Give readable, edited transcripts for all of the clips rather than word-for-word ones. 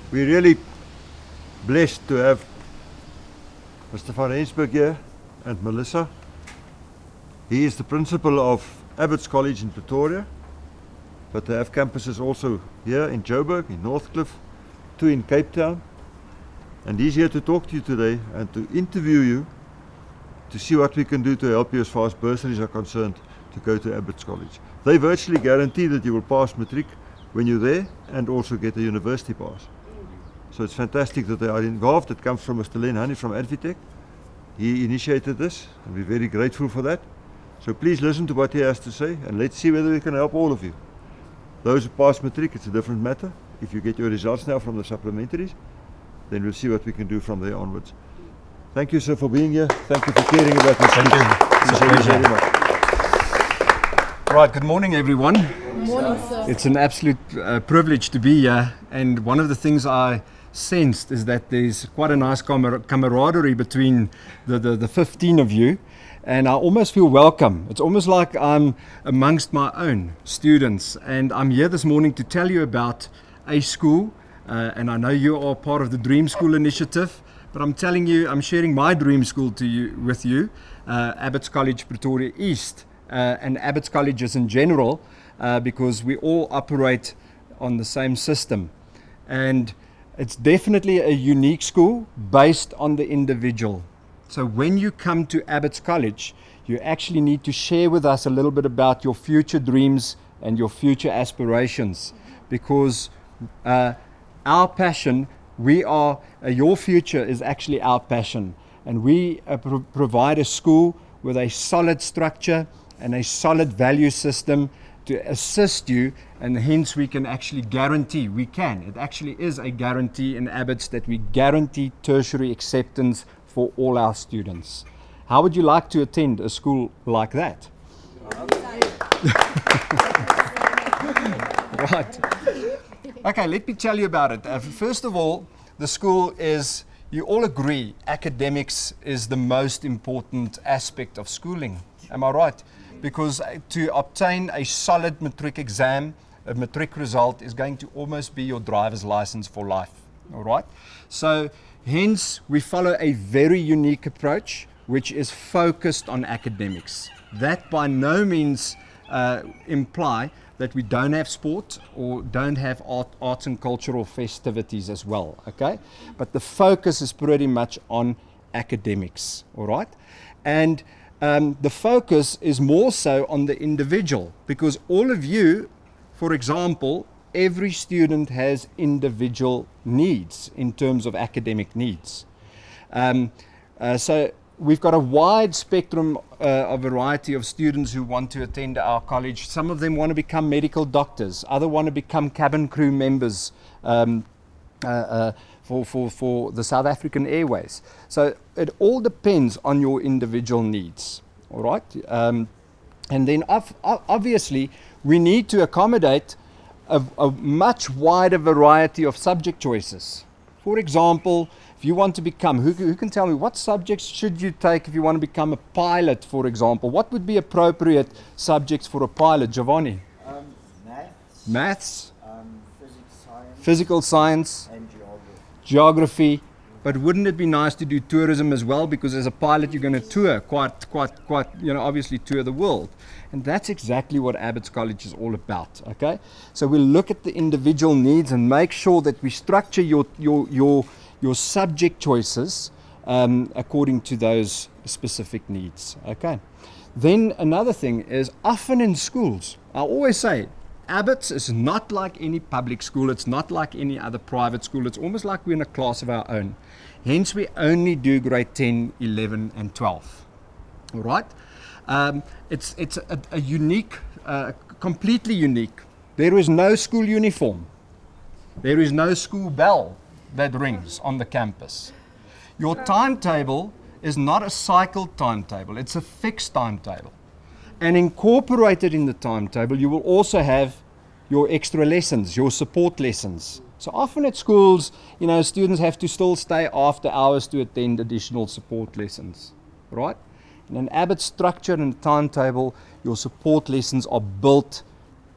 We're really blessed to have Mr. Van Rensburg here and Melissa. He is the principal of Abbotts College in Pretoria, but they have campuses also here in Joburg, in Northcliffe, 2 in Cape Town. And he's here to talk to you today and to interview you to see what we can do to help you as far as bursaries are concerned to go to Abbotts College. They virtually guarantee that you will pass matric when you're there and also get a university pass. So it's fantastic that they are involved. It comes from Mr. Len Honey from Advitech. He initiated this and we're very grateful for that. So please listen to what he has to say and let's see whether we can help all of you. Those who pass matric, it's a different matter. If you get your results now from the supplementaries, then we'll see what we can do from there onwards. Thank you, sir, for being here. Thank you for caring about this. Thank you. It's a pleasure. Very much. Right, good morning everyone. Good morning, sir. It's an absolute privilege to be here, and one of the things I sensed is that there's quite a nice camaraderie between the 15 of you, and I almost feel welcome. It's almost like I'm amongst my own students, and I'm here this morning to tell you about a school, and I know you are part of the Dream School initiative, but I'm telling you, I'm sharing my dream school with you, Abbotts College Pretoria East, and Abbotts Colleges in general, because we all operate on the same system. And it's definitely a unique school based on the individual. So when you come to Abbotts College, you actually need to share with us a little bit about your future dreams and your future aspirations, because our passion, your future is actually our passion, and we provide a school with a solid structure and a solid value system to assist you, and hence we can actually guarantee, it actually is a guarantee in Abbotts that we guarantee tertiary acceptance for all our students. How would you like to attend a school like that? Right. Okay, let me tell you about it. First of all, the school is, you all agree, academics is the most important aspect of schooling. Am I right? Because to obtain a solid matric exam, a matric result is going to almost be your driver's license for life. All right? So hence we follow a very unique approach which is focused on academics. That by no means imply that we don't have sport or don't have arts and cultural festivities as well, okay? But the focus is pretty much on academics, all right? And the focus is more so on the individual, because all of you, for example, every student has individual needs in terms of academic needs. So we've got a wide spectrum, a variety of students who want to attend our college. Some of them want to become medical doctors, others want to become cabin crew members for the South African Airways. So it all depends on your individual needs, all right? And then obviously we need to accommodate a much wider variety of subject choices. For example, if you want to become, who can tell me what subjects should you take if you want to become a pilot, for example? What would be appropriate subjects for a pilot, Giovanni? Maths, physical science, and geography. But wouldn't it be nice to do tourism as well? Because as a pilot, you're going to tour quite, obviously tour the world. And that's exactly what Abbotts College is all about, okay? So we'll look at the individual needs and make sure that we structure your subject choices according to those specific needs, okay? Then another thing is, often in schools, I always say, Abbotts is not like any public school, it's not like any other private school, it's almost like we're in a class of our own. Hence we only do grade 10, 11 and 12, all right? It's a unique, completely unique. There is no school uniform. There is no school bell that rings on the campus. Your timetable is not a cycled timetable, it's a fixed timetable. And incorporated in the timetable, you will also have your extra lessons, your support lessons. So often at schools, students have to still stay after hours to attend additional support lessons, right? In an Abbott structure and timetable, your support lessons are built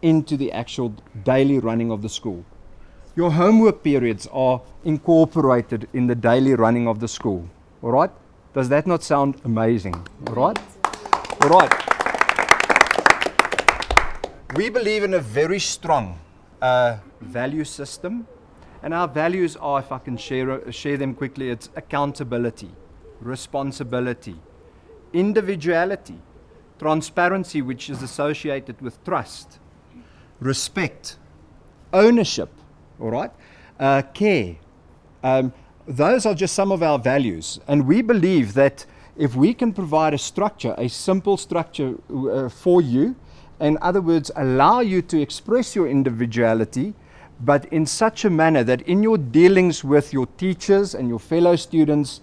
into the actual daily running of the school. Your homework periods are incorporated in the daily running of the school. All right? Does that not sound amazing? All right? All right. We believe in a very strong value system. And our values are, if I can share them quickly, it's accountability, responsibility, individuality, transparency, which is associated with trust, respect, ownership, all right, care. Those are just some of our values. And we believe that if we can provide a structure, a simple structure for you, in other words, allow you to express your individuality, but in such a manner that in your dealings with your teachers and your fellow students,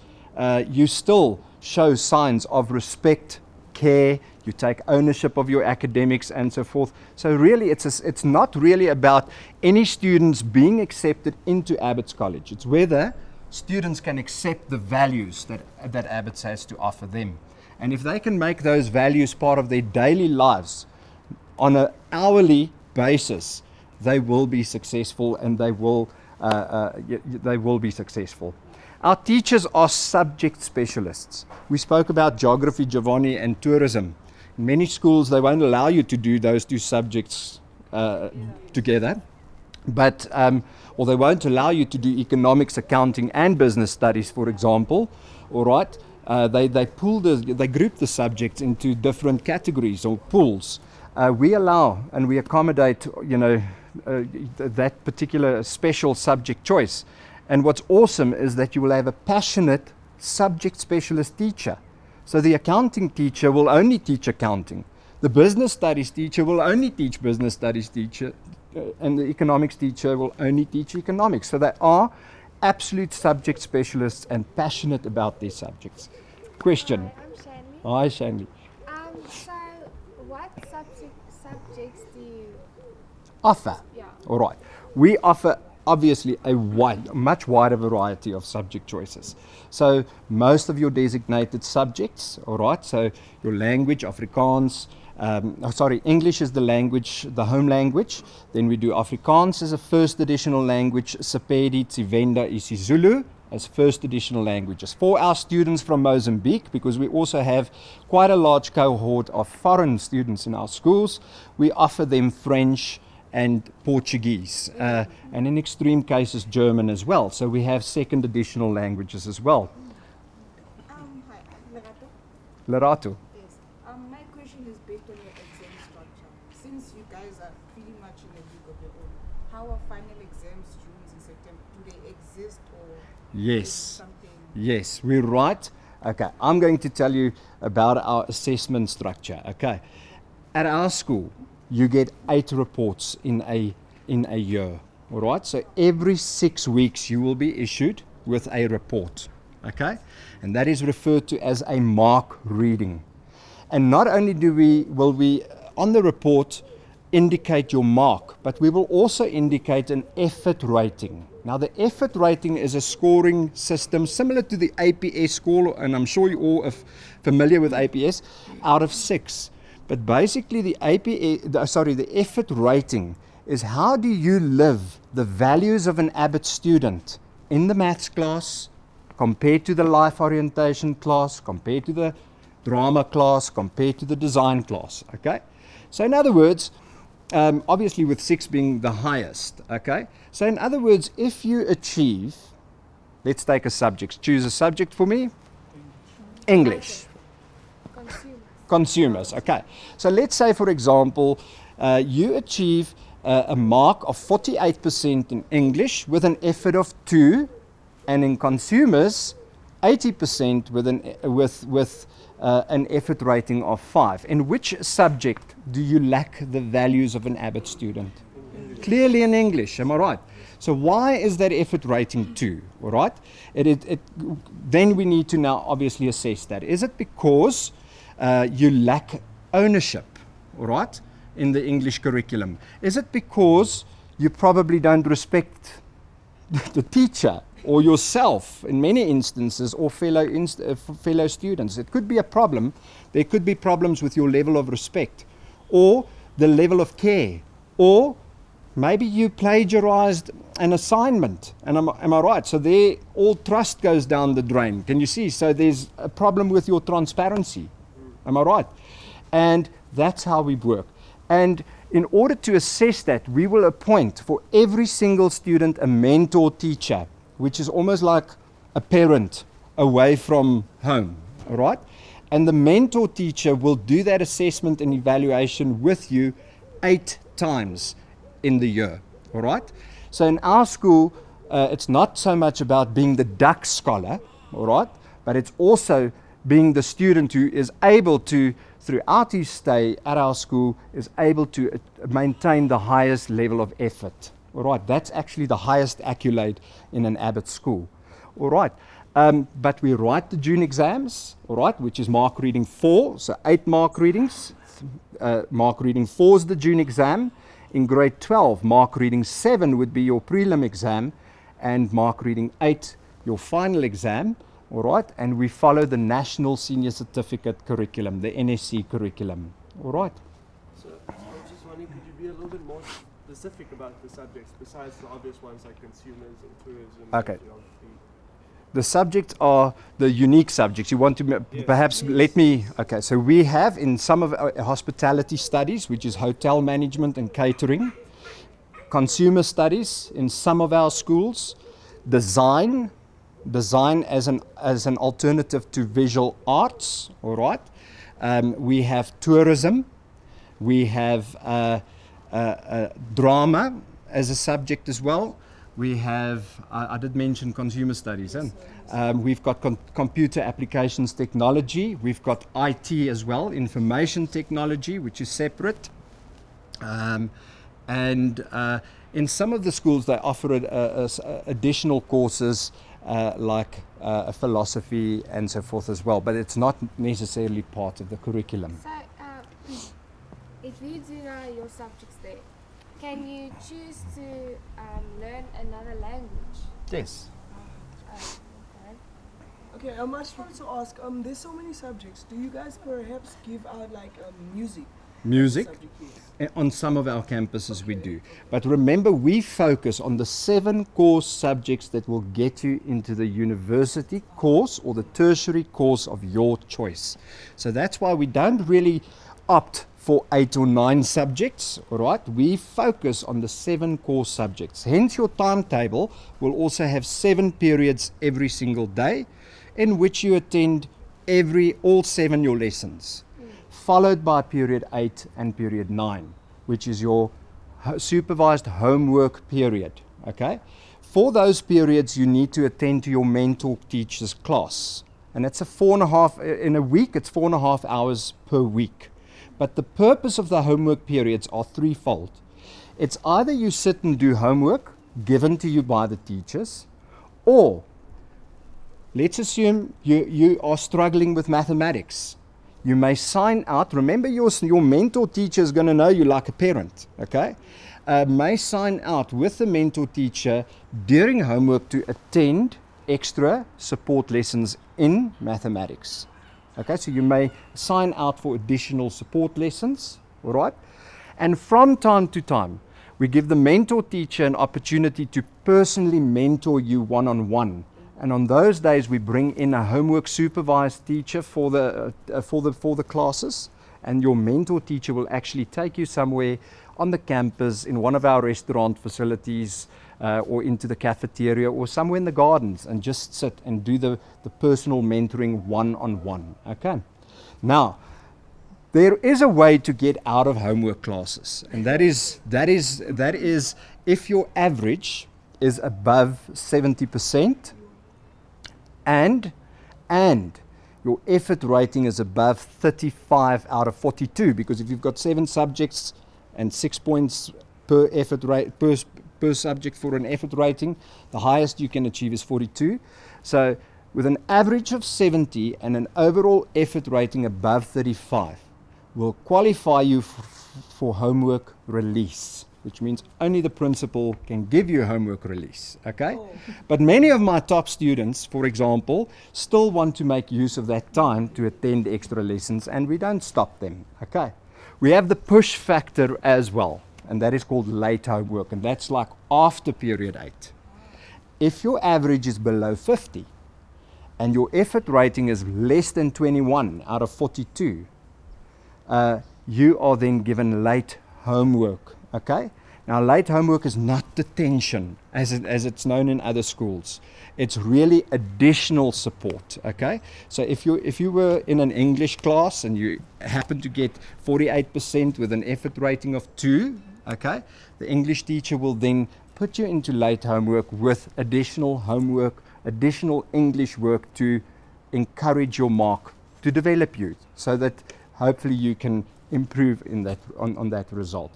you still show signs of respect, care, you take ownership of your academics and so forth. So really, it's not really about any students being accepted into Abbotts College. It's whether students can accept the values that Abbotts has to offer them. And if they can make those values part of their daily lives on an hourly basis, they will be successful, and they will be successful. Our teachers are subject specialists. We spoke about geography, Giovanni, and tourism. In many schools, they won't allow you to do those two subjects together, but or they won't allow you to do economics, accounting, and business studies, for example. All right, they group the subjects into different categories or pools. We allow and we accommodate, that particular special subject choice. And what's awesome is that you will have a passionate subject specialist teacher. So the accounting teacher will only teach accounting. The business studies teacher will only teach business studies teacher, and the economics teacher will only teach economics. So they are absolute subject specialists and passionate about their subjects. Question. Hi, I'm Shanley. Hi, Shanley. So what subjects do you Offer. Yeah. All right. We offer obviously a much wider variety of subject choices. So most of your designated subjects, all right, so your language, Afrikaans, English is the language, the home language. Then we do Afrikaans as a first additional language, Sepedi, Tsivenda, isiZulu as first additional languages. For our students from Mozambique, because we also have quite a large cohort of foreign students in our schools, we offer them French and Portuguese, and in extreme cases German as well. So we have second additional languages as well. Hi, Lerato. Lerato. Yes. My question is based on your exam structure. Since you guys are pretty much in a league of your own, how are final exams due in September? Do they exist or Yes. is it something? Yes, we're right. Okay, I'm going to tell you about our assessment structure. Okay, at our school, you get 8 reports in a year. All right, so every 6 weeks you will be issued with a report. Okay, and that is referred to as a mark reading. And not only will we on the report indicate your mark, but we will also indicate an effort rating. Now the effort rating is a scoring system similar to the APS score, and I'm sure you all are familiar with APS, out of 6. But basically the effort rating is how do you live the values of an Abbott student in the maths class compared to the life orientation class, compared to the drama class, compared to the design class. Okay, so in other words, obviously with 6 being the highest. Okay, so in other words, if you achieve, let's take a subject, choose a subject for me. English. Consumers. Okay, so let's say for example you achieve a mark of 48% in English with an effort of 2, and in consumers 80% with an effort rating of 5. In which subject do you lack the values of an Abbott student? English. Clearly in English, am I right? So why is that effort rating 2? All right, then we need to now obviously assess that. Is it because you lack ownership, all right, in the English curriculum? Is it because you probably don't respect the teacher or yourself in many instances, or fellow students? It could be a problem. There could be problems with your level of respect or the level of care, or maybe you plagiarized an assignment. And am I right? So there, all trust goes down the drain. Can you see? So there's a problem with your transparency. Am I right? And that's how we work. And in order to assess that, we will appoint for every single student a mentor teacher, which is almost like a parent away from home. All right? And the mentor teacher will do that assessment and evaluation with you 8 times in the year. All right? So in our school, it's not so much about being the duck scholar, all right? But it's also being the student who is able to, throughout his stay at our school, is able to maintain the highest level of effort. All right? That's actually the highest accolade in an Abbott school. All right? But we write the June exams, all right, which is mark reading 4, so 8 mark readings. Mark reading 4 is the June exam. In grade 12, mark reading 7 would be your prelim exam, and mark reading 8, your final exam, all right, and we follow the National Senior Certificate curriculum, the NSC curriculum, all right. So I was just wondering, could you be a little bit more specific about the subjects besides the obvious ones like consumers and tourism Okay. and geography? The subjects are the unique subjects. You want to perhaps let me, okay, so we have in some of our hospitality studies, which is hotel management and catering, consumer studies in some of our schools, design as an alternative to visual arts, all right. We have tourism, we have drama as a subject as well. We have, I did mention consumer studies, we've got computer applications technology, we've got IT as well, information technology, which is separate. And in some of the schools, they offer additional courses like philosophy and so forth as well, but it's not necessarily part of the curriculum. So, if you do know your subjects there, can you choose to learn another language? Yes. Okay. Okay, I just wanted to ask, there's so many subjects. Do you guys perhaps give out like music? Music? Subject, yes. On some of our campuses we do. But remember, we focus on the 7 core subjects that will get you into the university course or the tertiary course of your choice. So that's why we don't really opt for 8 or 9 subjects, all right? We focus on the 7 core subjects. Hence your timetable will also have 7 periods every single day in which you attend all 7 your lessons, followed by period 8 and period 9, which is your supervised homework period, okay? For those periods, you need to attend to your mentor teacher's class. And it's in a week, it's 4.5 hours per week. But the purpose of the homework periods are threefold. It's either you sit and do homework given to you by the teachers, or let's assume you are struggling with mathematics. You may sign out. Remember, your mentor teacher is going to know you like a parent, okay? May sign out with the mentor teacher during homework to attend extra support lessons in mathematics. Okay, so you may sign out for additional support lessons, all right? And from time to time, we give the mentor teacher an opportunity to personally mentor you one-on-one. And on those days, we bring in a homework supervised teacher for the classes, and your mentor teacher will actually take you somewhere on the campus, in one of our restaurant facilities, or into the cafeteria, or somewhere in the gardens, and just sit and do the personal mentoring one-on-one. Okay. Now, there is a way to get out of homework classes, and that is if your average is above 70%, and your effort rating is above 35 out of 42, because if you've got 7 subjects and 6 points per effort rate per subject for an effort rating, the highest you can achieve is 42. So with an average of 70 and an overall effort rating above 35 will qualify you for homework release, which means only the principal can give you homework release, okay? Oh. But many of my top students, for example, still want to make use of that time to attend extra lessons, and we don't stop them, okay? We have the push factor as well, and that is called late homework, and that's like after period 8. If your average is below 50 and your effort rating is less than 21 out of 42, you are then given late homework. Okay? Now, late homework is not detention, as it's known in other schools. It's really additional support. Okay? So if you were in an English class and you happen to get 48% with an effort rating of 2, okay, the English teacher will then put you into late homework with additional homework, additional English work to encourage your mark, to develop you, so that hopefully you can improve in that on that result.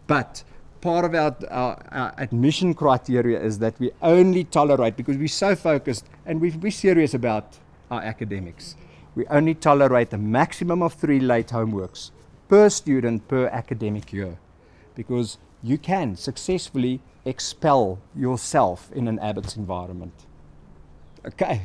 But part of our admission criteria is that we only tolerate, because we're so focused and we're serious about our academics, we only tolerate a maximum of 3 late homeworks per student per academic year, because you can successfully expel yourself in an Abbotts environment. Okay.